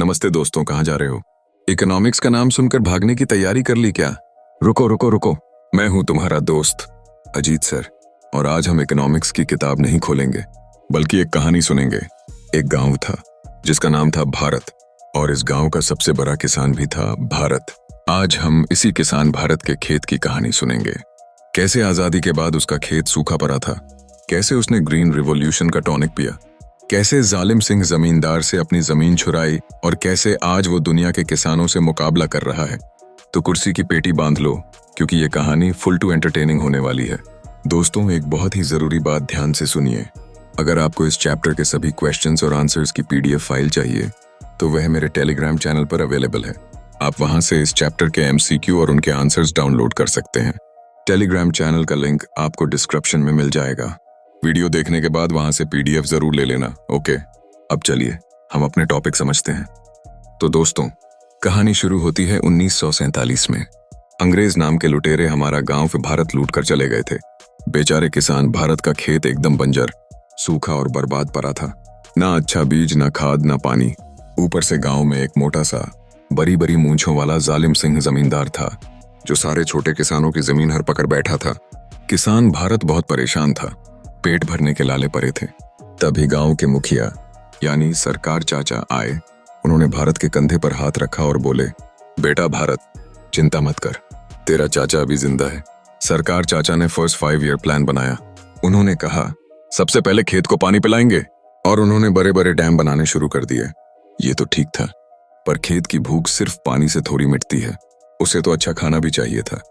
नमस्ते दोस्तों, कहाँ जा रहे हो? इकोनॉमिक्स का नाम सुनकर भागने की तैयारी कर ली क्या? रुको रुको रुको, मैं हूं तुम्हारा दोस्त अजीत सर, और आज हम इकोनॉमिक्स की किताब नहीं खोलेंगे बल्कि एक कहानी सुनेंगे। एक गांव था जिसका नाम था भारत, और इस गांव का सबसे बड़ा किसान भी था भारत। आज हम इसी किसान भारत के खेत की कहानी सुनेंगे। कैसे आजादी के बाद उसका खेत सूखा पड़ा था, कैसे उसने ग्रीन रिवॉल्यूशन का टॉनिक पिया, कैसे जालिम सिंह जमींदार से अपनी जमीन छुड़ाई, और कैसे आज वो दुनिया के किसानों से मुकाबला कर रहा है। तो कुर्सी की पेटी बांध लो, क्योंकि ये कहानी फुल टू एंटरटेनिंग होने वाली है। दोस्तों, एक बहुत ही जरूरी बात ध्यान से सुनिए। अगर आपको इस चैप्टर के सभी क्वेश्चंस और आंसर्स की PDF फाइल चाहिए तो वह मेरे टेलीग्राम चैनल पर अवेलेबल है। आप वहां से इस चैप्टर के MCQ और उनके आंसर्स डाउनलोड कर सकते हैं। टेलीग्राम चैनल का लिंक आपको डिस्क्रिप्शन में मिल जाएगा। वीडियो देखने के बाद वहां से PDF जरूर ले लेना। ओके, अब चलिए हम अपने टॉपिक समझते हैं। तो दोस्तों, कहानी शुरू होती है 1947 में। अंग्रेज नाम के लुटेरे हमारा गांव भारत लूट कर चले गए थे। बेचारे किसान भारत का खेत एकदम बंजर, सूखा और बर्बाद पड़ा था। ना अच्छा बीज, ना खाद, ना पानी। ऊपर से गांव में एक मोटा सा बड़ी बड़ी मूंछों वाला जालिम सिंह जमींदार था, जो सारे छोटे किसानों की जमीन हर पकड़ बैठा था। किसान भारत बहुत परेशान था, पेट भरने के लाले पड़े थे। तभी गांव के मुखिया यानी सरकार चाचा आए। उन्होंने भारत के कंधे पर हाथ रखा और बोले, बेटा भारत, चिंता मत कर, तेरा चाचा अभी जिंदा है। सरकार चाचा ने फर्स्ट 5 ईयर प्लान बनाया। उन्होंने कहा, सबसे पहले खेत को पानी पिलाएंगे, और उन्होंने बड़े बड़े डैम बनाने शुरू कर दिए। ये तो ठीक था, पर खेत की भूख सिर्फ पानी से थोड़ी मिटती है, उसे तो अच्छा खाना भी चाहिए था।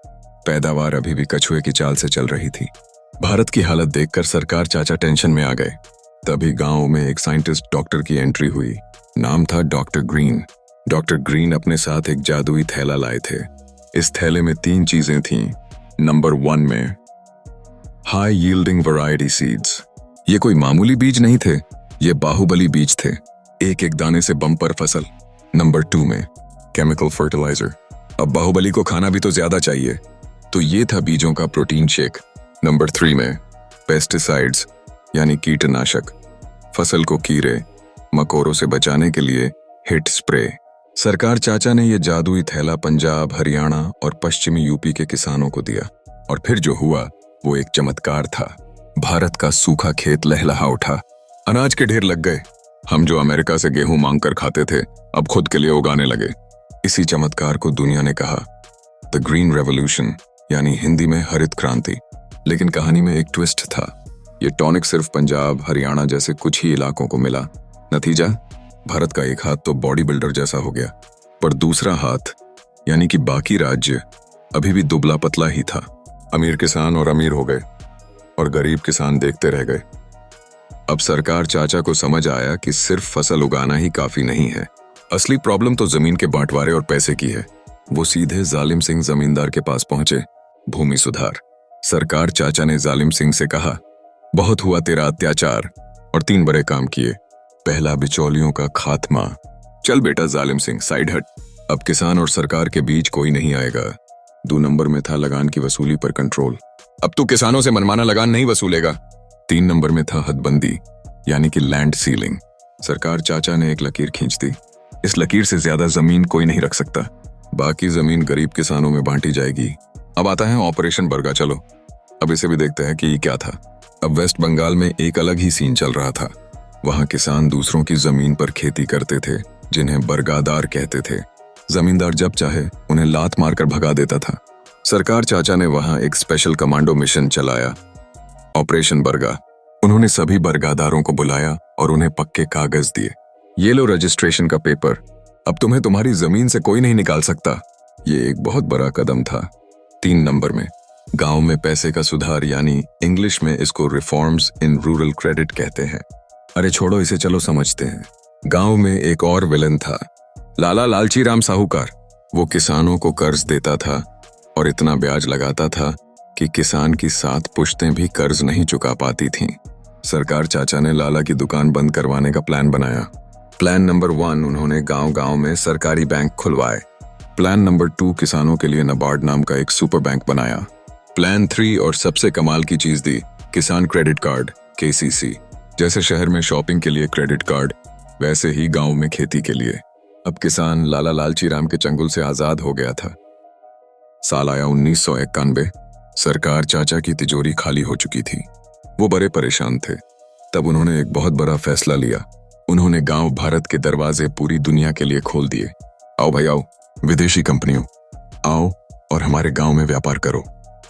पैदावार अभी भी कछुए की चाल से चल रही थी। भारत की हालत देखकर सरकार चाचा टेंशन में आ गए। तभी गांव में एक साइंटिस्ट डॉक्टर की एंट्री हुई। नाम था डॉक्टर ग्रीन। डॉक्टर ग्रीन अपने साथ एक जादुई थैला लाए थे। इस थैले में 3 चीजें थीं। नंबर 1 में हाई यील्डिंग वैरायटी सीड्स। ये कोई मामूली बीज नहीं थे, ये बाहुबली बीज थे, एक एक दाने से बम्पर फसल। नंबर 2 में केमिकल फर्टिलाइजर। अब बाहुबली को खाना भी तो ज्यादा चाहिए, तो ये था बीजों का प्रोटीन शेक। नंबर 3 में पेस्टिसाइड्स यानी कीटनाशक, फसल को कीड़े मकोड़ों से बचाने के लिए हिट स्प्रे। सरकार चाचा ने यह जादुई थैला पंजाब, हरियाणा और पश्चिमी यूपी के किसानों को दिया, और फिर जो हुआ वो एक चमत्कार था। भारत का सूखा खेत लहलहा उठा, अनाज के ढेर लग गए। हम जो अमेरिका से गेहूं मांग कर खाते थे, अब खुद के लिए उगाने लगे। इसी चमत्कार को दुनिया ने कहा द ग्रीन रेवोल्यूशन, यानी हिंदी में हरित क्रांति। लेकिन कहानी में एक ट्विस्ट था। ये टॉनिक सिर्फ पंजाब, हरियाणा जैसे कुछ ही इलाकों को मिला। नतीजा, भारत का एक हाथ तो बॉडी बिल्डर जैसा हो गया, पर दूसरा हाथ यानी कि बाकी राज्य अभी भी दुबला पतला ही था। अमीर किसान और अमीर हो गए, और गरीब किसान देखते रह गए। अब सरकार चाचा को समझ आया कि सिर्फ फसल उगाना ही काफी नहीं है। असली प्रॉब्लम तो जमीन के बांटवारे और पैसे की है। वो सीधे जालिम सिंह जमींदार के पास पहुंचे। भूमि सुधार। सरकार चाचा ने जालिम सिंह से कहा, बहुत हुआ तेरा अत्याचार, और 3 बड़े काम किए। पहला, बिचौलियों का खात्मा। चल बेटा जालिम सिंह, साइड हट, अब किसान और सरकार के बीच कोई नहीं आएगा। 2 नंबर में था लगान की वसूली पर कंट्रोल। अब तू किसानों से मनमाना लगान नहीं वसूलेगा। 3 नंबर में था हदबंदी, यानी कि लैंड सीलिंग। सरकार चाचा ने एक लकीर खींच दी। इस लकीर से ज्यादा जमीन कोई नहीं रख सकता, बाकी जमीन गरीब किसानों में बांटी जाएगी। अब आता है ऑपरेशन बरगा। चलो अब इसे भी देखते हैं कि क्या था। अब वेस्ट बंगाल में एक अलग ही सीन चल रहा था। वहां किसान दूसरों की जमीन पर खेती करते थे, जिन्हें बरगादार कहते थे। जमींदार जब चाहे उन्हें लात मारकर भगा देता था। सरकार चाचा ने वहां एक स्पेशल कमांडो मिशन चलाया, ऑपरेशन बरगा। उन्होंने सभी बरगादारों को बुलाया और उन्हें पक्के कागज दिए। ये लो रजिस्ट्रेशन का पेपर, अब तुम्हें तुम्हारी जमीन से कोई नहीं निकाल सकता। ये एक बहुत बड़ा कदम था। 3 नंबर में गांव में पैसे का सुधार, यानी इंग्लिश में इसको रिफॉर्म्स इन रूरल क्रेडिट कहते हैं। अरे छोड़ो इसे, चलो समझते हैं। गांव में एक और विलन था, लाला लालची राम साहूकार। वो किसानों को कर्ज देता था और इतना ब्याज लगाता था कि किसान की 7 पुश्तें भी कर्ज नहीं चुका पाती थीं। सरकार चाचा ने लाला की दुकान बंद करवाने का प्लान बनाया। प्लान नंबर 1, उन्होंने गांव-गांव में सरकारी बैंक खुलवाए। प्लान नंबर 2, किसानों के लिए नाबार्ड नाम का एक सुपर बैंक बनाया। प्लान 3 और सबसे कमाल की चीज दी, किसान क्रेडिट कार्ड, KCC। जैसे शहर में शॉपिंग के लिए क्रेडिट कार्ड, वैसे ही गांव में खेती के लिए। अब किसान लाला लालची राम के चंगुल से आजाद हो गया था। साल आया 1991। सरकार चाचा की तिजोरी खाली हो चुकी थी। वो बड़े परेशान थे। तब उन्होंने एक बहुत बड़ा फैसला लिया। उन्होंने गांव भारत के दरवाजे पूरी दुनिया के लिए खोल दिए। आओ भाई आओ, विदेशी कंपनियों आओ और हमारे गांव में व्यापार करो।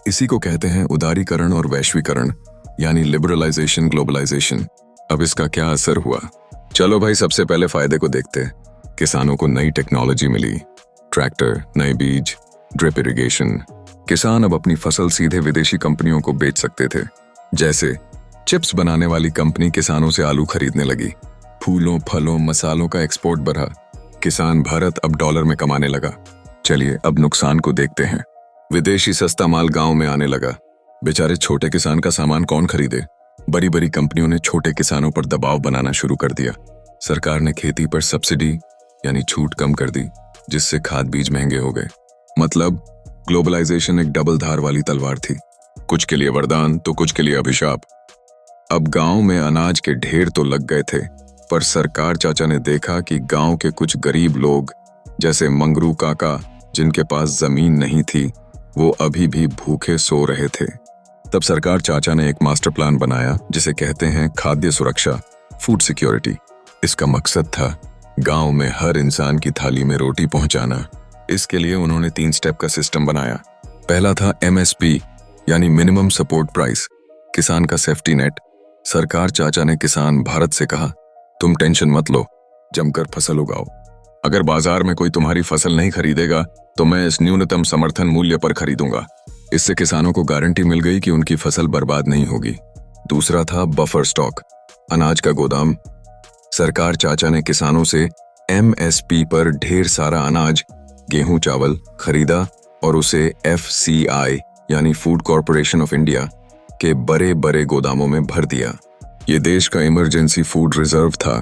इसी को कहते हैं उदारीकरण और वैश्वीकरण, यानी लिबरलाइजेशन, ग्लोबलाइजेशन। अब इसका क्या असर हुआ? चलो भाई, सबसे पहले फायदे को देखते हैं। किसानों को नई टेक्नोलॉजी मिली, ट्रैक्टर, नए बीज, ड्रिप इरिगेशन। किसान अब अपनी फसल सीधे विदेशी कंपनियों को बेच सकते थे। जैसे चिप्स बनाने वाली कंपनी किसानों से आलू खरीदने लगी। फूलों, फलों, मसालों का एक्सपोर्ट बढ़ा। किसान भारत अब डॉलर में कमाने लगा। चलिए अब नुकसान को देखते हैं। विदेशी सस्ता माल गांव में आने लगा। बेचारे छोटे किसान का सामान कौन खरीदे? बड़ी बड़ी कंपनियों ने छोटे किसानों पर दबाव बनाना शुरू कर दिया। सरकार ने खेती पर सब्सिडी यानी छूट कम कर दी, जिससे खाद बीज महंगे हो गए। मतलब ग्लोबलाइजेशन एक डबल धार वाली तलवार थी। कुछ के लिए वरदान तो कुछ के लिए अभिशाप। अब गांव में अनाज के ढेर तो लग गए थे, पर सरकार चाचा ने देखा कि गांव के कुछ गरीब लोग, जैसे मंगरू काका, जिनके पास जमीन नहीं थी, वो अभी भी भूखे सो रहे थे। तब सरकार चाचा ने एक मास्टर प्लान बनाया, जिसे कहते हैं खाद्य सुरक्षा, फूड सिक्योरिटी। इसका मकसद था गांव में हर इंसान की थाली में रोटी पहुंचाना। इसके लिए उन्होंने 3 स्टेप का सिस्टम बनाया। पहला था MSP यानी मिनिमम सपोर्ट प्राइस, किसान का सेफ्टी नेट। सरकार चाचा ने किसान भारत से कहा, तुम टेंशन मत लो, जमकर फसल उगाओ। अगर बाजार में कोई तुम्हारी फसल नहीं खरीदेगा तो मैं इस न्यूनतम समर्थन मूल्य पर खरीदूंगा। इससे किसानों को गारंटी मिल गई कि उनकी फसल बर्बाद नहीं होगी। दूसरा था बफर स्टॉक, अनाज का गोदाम। सरकार चाचा ने किसानों से MSP पर ढेर सारा अनाज, गेहूं, चावल खरीदा और उसे FCI यानी फूड कॉरपोरेशन ऑफ इंडिया के बड़े बड़े गोदामों में भर दिया। ये देश का इमरजेंसी फूड रिजर्व था,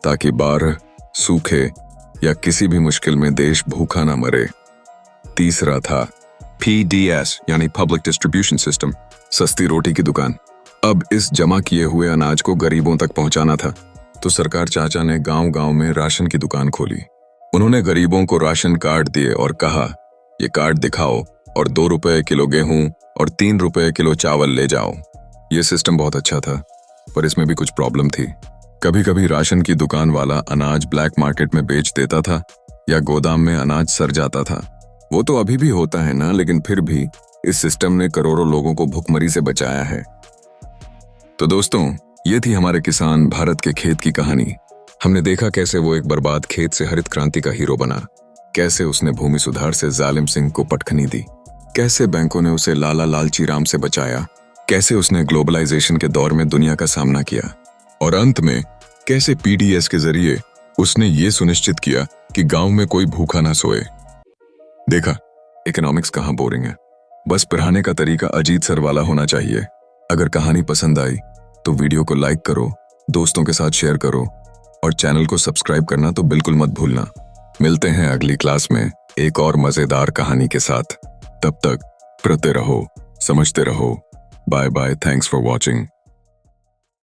ताकि बाढ़, सूखे या किसी भी मुश्किल में देश भूखा ना मरे। तीसरा था PDS यानी पब्लिक डिस्ट्रीब्यूशन सिस्टम, सस्ती रोटी की दुकान। अब इस जमा किए हुए अनाज को गरीबों तक पहुंचाना था, तो सरकार चाचा ने गांव-गांव में राशन की दुकान खोली। उन्होंने गरीबों को राशन कार्ड दिए और कहा, ये कार्ड दिखाओ और 2 रुपए किलो गेहूं और 3 रुपए किलो चावल ले जाओ। ये सिस्टम बहुत अच्छा था, पर इसमें भी कुछ प्रॉब्लम थी। कभी कभी राशन की दुकान वाला अनाज ब्लैक मार्केट में बेच देता था या गोदाम में अनाज सड़ जाता था। वो तो अभी भी होता है ना, लेकिन फिर भी इस सिस्टम ने करोड़ों लोगों को भुखमरी से बचाया है। तो दोस्तों, ये थी हमारे किसान भारत के खेत की कहानी। हमने देखा कैसे वो एक बर्बाद खेत से हरित क्रांति का हीरो बना, कैसे उसने भूमि सुधार से जालिम सिंह को पटखनी दी, कैसे बैंकों ने उसे लाला लालची राम से बचाया, कैसे उसने ग्लोबलाइजेशन के दौर में दुनिया का सामना किया, और अंत में कैसे PDS के जरिए उसने ये सुनिश्चित किया कि गांव में कोई भूखा ना सोए। देखा, इकोनॉमिक्स कहाँ बोरिंग है, बस पढ़ाने का तरीका अजीत सर वाला होना चाहिए। अगर कहानी पसंद आई तो वीडियो को लाइक करो, दोस्तों के साथ शेयर करो और चैनल को सब्सक्राइब करना तो बिल्कुल मत भूलना। मिलते हैं अगली क्लास में एक और मजेदार कहानी के साथ। तब तक पढ़ते रहो, समझते रहो। Bye bye, thanks for watching.